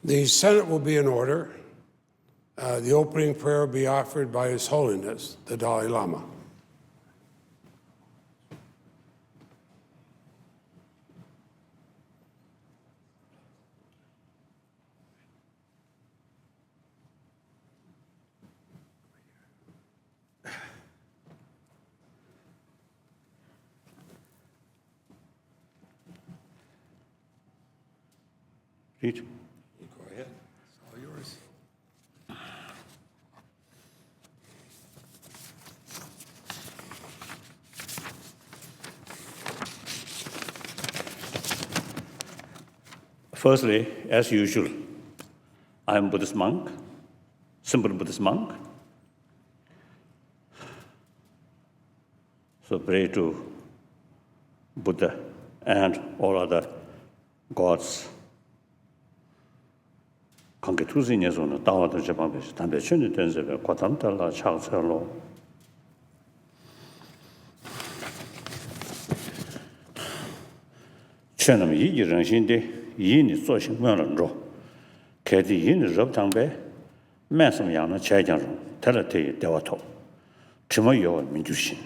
The Senate will be in order. The opening prayer will be offered by His Holiness, the Dalai Lama. Read. You go ahead. It's all yours. Firstly, as usual, I am a Buddhist monk, simple Buddhist monk. So pray to Buddha and all other gods. 관계 투신에서는 다와도 제방에서 담배 춘이 된세에 과담달라 차서로 천음 이기정신데 이인이 소신면은로 개디 인의 접당배 말씀양의 재장으로 달라대 대화토 주모요 민주신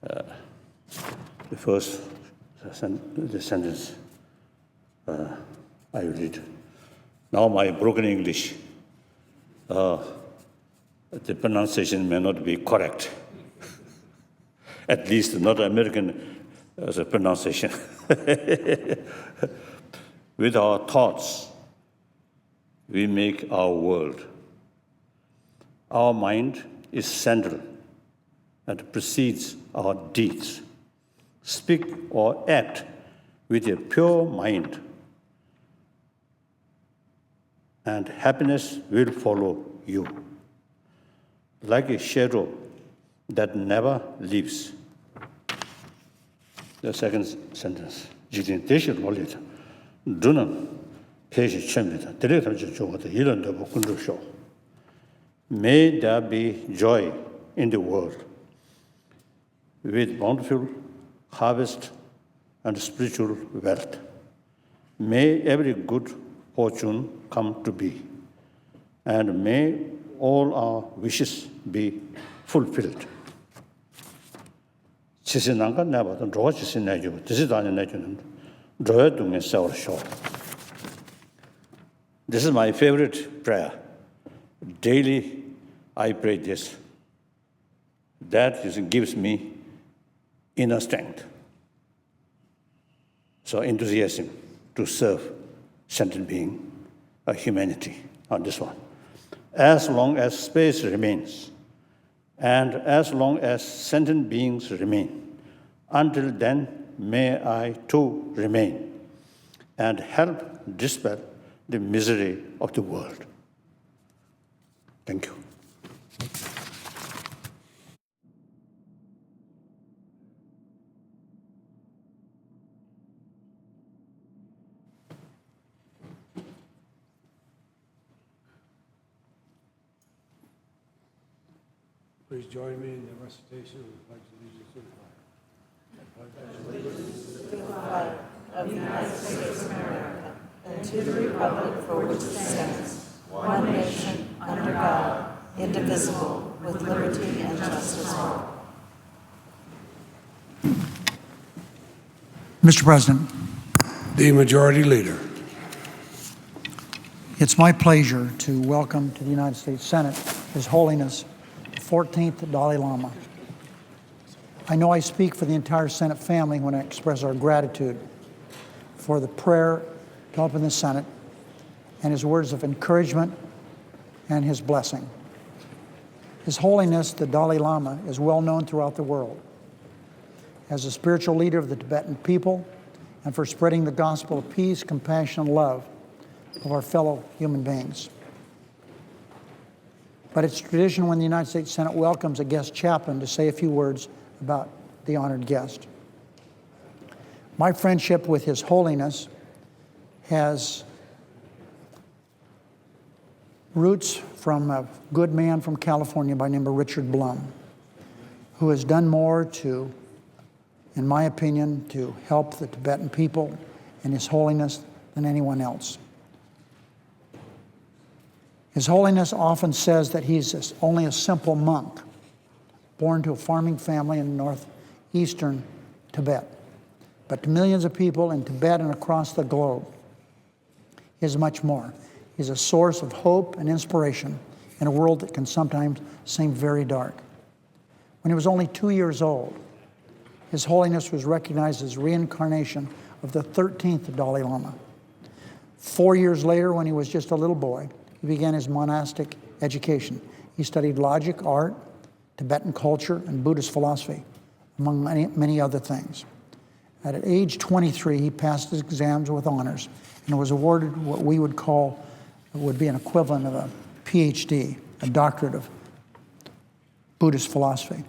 the first the sentence I read. Now my broken English, the pronunciation may not be correct. At least not American pronunciation. With our thoughts, we make our world. Our mind is central and precedes our deeds. Speak or act with a pure mind, and happiness will follow you, like a shadow that never leaves. The second sentence. 지진 대신 올리다. 눈은 계시 처음이다. 데려다주 주고도 이런 데고 군주쇼. May there be joy in the world, with bountiful harvest and spiritual wealth. May every good fortune come to be, and may all our wishes be fulfilled. 지신한가 내봐도 로가 지신 내주고 지시도 안 내주는 로에 동에 세워쇼. This is my favorite prayer. Daily I pray this. That gives me inner strength. So enthusiasm to serve sentient being, humanity on this one. As long as space remains, and as long as sentient beings remain, until then may I too remain and help dispel the misery of the world. Thank you. Please join me in the recitation of the Pledge of Allegiance to the flag. To the flag of the United States of America and to the republic for which it stands, one nation, under God, indivisible, with liberty and justice for all. Mr. President, The Majority Leader. it's my pleasure to welcome to the United States Senate His Holiness the 14th Dalai Lama. I know I speak for the entire Senate family when I express our gratitude for the prayer to open the Senate and his words of encouragement and his blessing. His Holiness the Dalai Lama is well known throughout the world as a spiritual leader of the Tibetan people and for spreading the gospel of peace, compassion, and love of our fellow human beings. But it's tradition when the United States Senate welcomes a guest chaplain to say a few words about the honored guest. My friendship with His Holiness has roots from a good man from California by the name of Richard Blum, who has done more to, in my opinion, to help the Tibetan people and His Holiness than anyone else. His Holiness often says that he's only a simple monk, born to a farming family in northeastern Tibet. But to millions of people in Tibet and across the globe, he is much more. He's a source of hope and inspiration in a world that can sometimes seem very dark. When he was only 2 years old, His Holiness was recognized as reincarnation of the 13th Dalai Lama. 4 years later, when he was just a little boy, he began his monastic education. He studied logic, art, Tibetan culture, and Buddhist philosophy, among many other things. At age 23, he passed his exams with honors and was awarded what we would call, would be an equivalent of a PhD, a doctorate of Buddhist philosophy.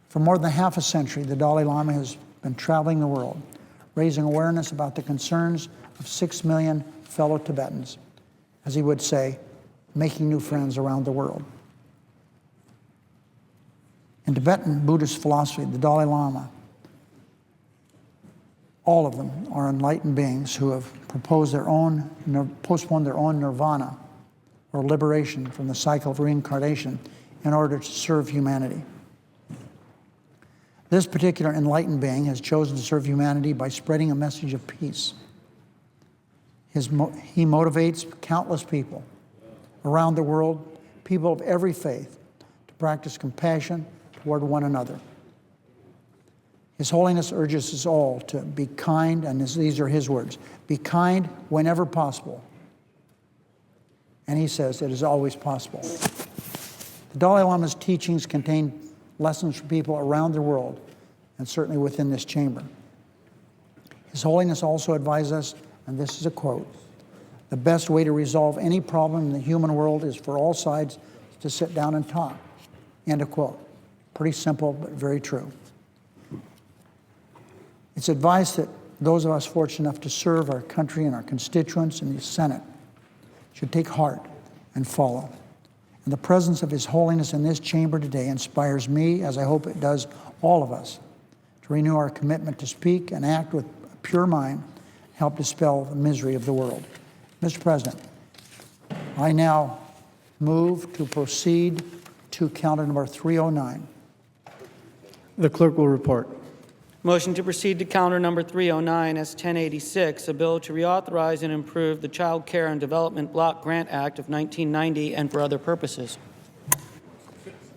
For more than half a century, the Dalai Lama has been traveling the world, raising awareness about the concerns of 6 million fellow Tibetans, as he would say, making new friends around the world. In Tibetan Buddhist philosophy, the Dalai Lama, all of them are enlightened beings who have postponed their own nirvana, or liberation from the cycle of reincarnation, in order to serve humanity. This particular enlightened being has chosen to serve humanity by spreading a message of peace. He motivates countless people around the world, people of every faith, to practice compassion toward one another. His Holiness urges us all to be kind, and these are his words, be kind whenever possible. And he says it is always possible. The Dalai Lama's teachings contain lessons for people around the world, and certainly within this chamber. His Holiness also advises us, and this is a quote, the best way to resolve any problem in the human world is for all sides to sit down and talk. End of quote. Pretty simple, but very true. It's advice that those of us fortunate enough to serve our country and our constituents in the Senate should take heart and follow. And the presence of His Holiness in this chamber today inspires me, as I hope it does all of us, to renew our commitment to speak and act with a pure mind, help dispel the misery of the world. Mr. President, I now move to proceed to counter number 309. The clerk will report. Motion to proceed to counter number 309 as 1086, a bill to reauthorize and improve the Child Care and Development Block Grant Act of 1990 and for other purposes.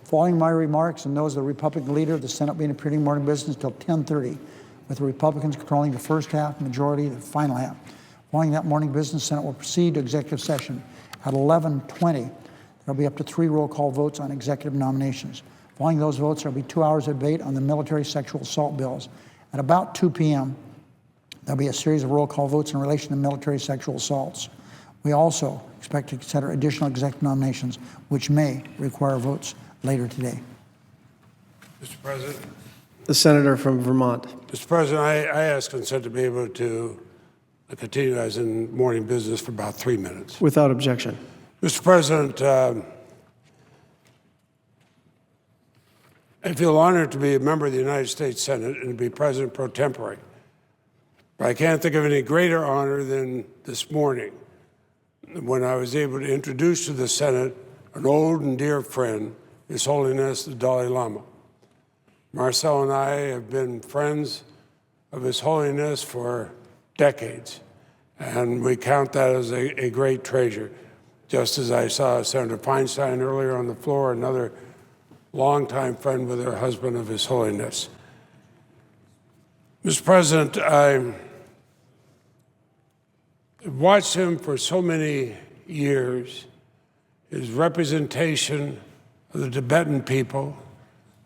Following my remarks and those of the Republican leader, the Senate will be in a morning business until 10:30, with the Republicans controlling the first half, majority the final half. Following that morning business, the Senate will proceed to executive session. At 11:20, there will be up to 3 roll call votes on executive nominations. Following those votes, there will be 2 hours of debate on the military sexual assault bills. At about 2 p.m., there will be a series of roll call votes in relation to military sexual assaults. We also expect to consider additional executive nominations, which may require votes later today. Mr. President. The senator from Vermont. Mr. President, I ask consent to be able to continue as in morning business for about 3 minutes. Without objection. Mr. President, I feel honored to be a member of the United States Senate and to be President pro tempore. But I can't think of any greater honor than this morning when I was able to introduce to the Senate an old and dear friend, His Holiness the Dalai Lama. Marcel and I have been friends of His Holiness for decades, and we count that as a great treasure. Just as I saw Senator Feinstein earlier on the floor, another longtime friend with her husband of His Holiness. Mr. President, I watched him for so many years, his representation of the Tibetan people.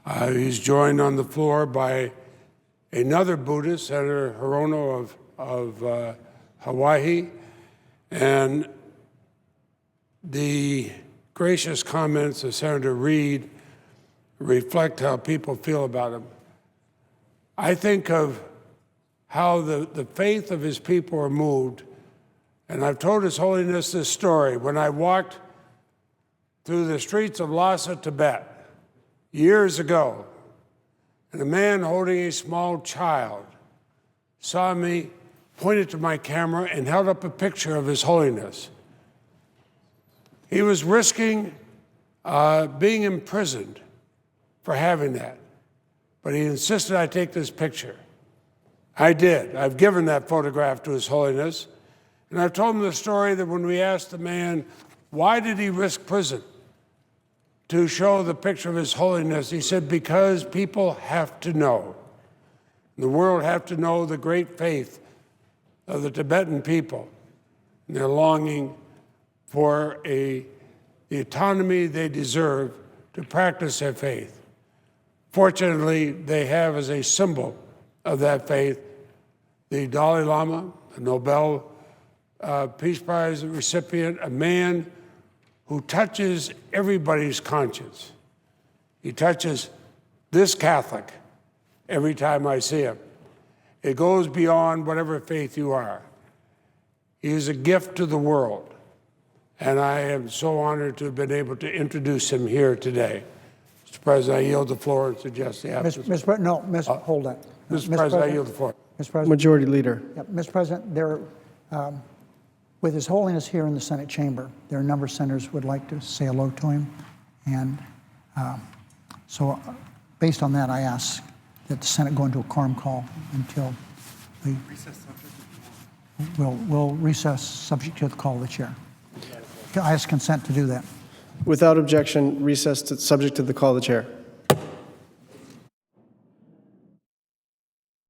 He's joined on the floor by another Buddhist, Senator Hirono of Hawaii, and the gracious comments of Senator Reid reflect how people feel about him. I think of how the faith of his people are moved, and I've told His Holiness this story. When I walked through the streets of Lhasa, Tibet, years ago, and a man holding a small child saw me, pointed to my camera, and held up a picture of His Holiness. He was risking being imprisoned for having that. But he insisted I take this picture. I did. I've given that photograph to His Holiness. And I've told him the story that when we asked the man, why did he risk prison to show the picture of His Holiness, he said, because people have to know. The world have to know the great faith of the Tibetan people and their longing for the autonomy they deserve to practice their faith. Fortunately, they have as a symbol of that faith the Dalai Lama, the Nobel Peace Prize recipient, a man who touches everybody's conscience. He touches this Catholic every time I see him. It goes beyond whatever faith you are. He is a gift to the world, and I am so honored to have been able to introduce him here today. Mr. President, I yield the floor and suggest the absence. Mr. President, no, hold that. Mr. President, I yield the floor. Mr. President, Majority Leader. yeah, Mr. President, with His Holiness here in the Senate chamber, there are a number of senators who would like to say hello to him. And so based on that, I ask that the Senate go into a quorum call until we'll recess subject to the call of the chair. I ask consent to do that. Without objection, recess subject to the call of the chair.